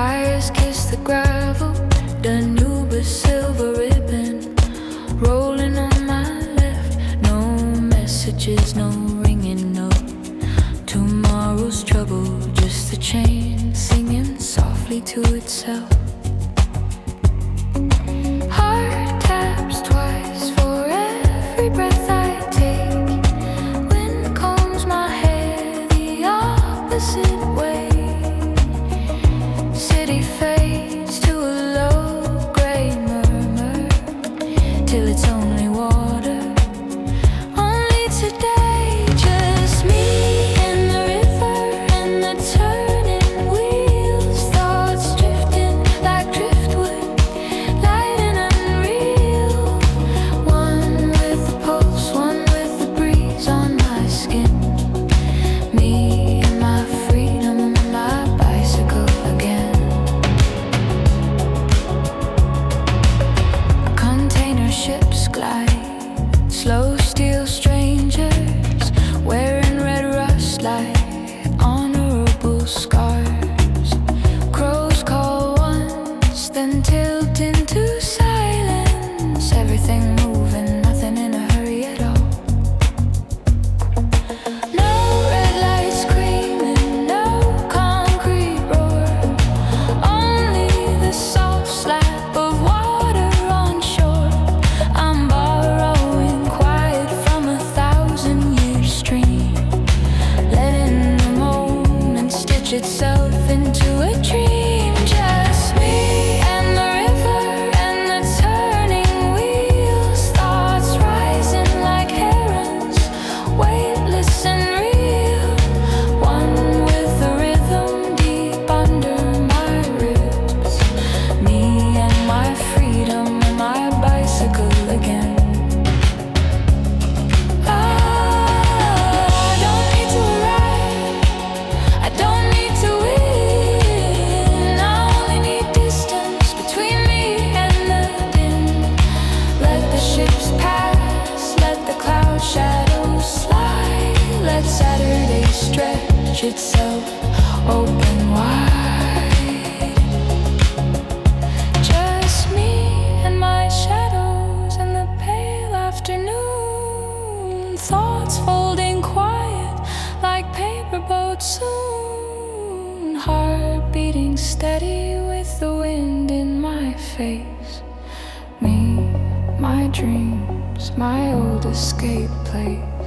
Tires kiss the gravel, Danube silver ribbon rolling on my left. No messages, no ringing, no tomorrow's trouble. Just the chain singing softly to itself. Heart taps twice for every breath I take. Wind combs my hair the opposite way. City fades to a low gray murmur till it's only water. Only today, just me and the river and the turning wheels. Thoughts drifting like driftwood, light and unreal. One with the pulse, one with the breeze on my skin. Me and my freedom and my bicycle again. Container ships glide, slow steel strangers wearing red rust like honorable scars. Crows call once, then tilt into silence. Everything moving, nothing in a hurry at all. No red lights screaming, no concrete roar. Only the soft slap of water on shore. I'm borrowing quiet from 1,000-year stream, letting the moment stitch itself into a dream. Just me and the river and the turning wheels. Thoughts rising like herons, weightless and real. One with the rhythm deep under my ribs. Me and my freedom and my bicycle again. I don't need to arrive, I don't need to win. I only need distance between me and the din. Let the ships pass, let the cloud shadows slide. Let Saturday stretch itself open wide. Just me and my shadows in the pale afternoon. Thoughts folding quiet like paper boats soon. Heart beating steady with the wind in my face. Me, my dreams, my old escape place.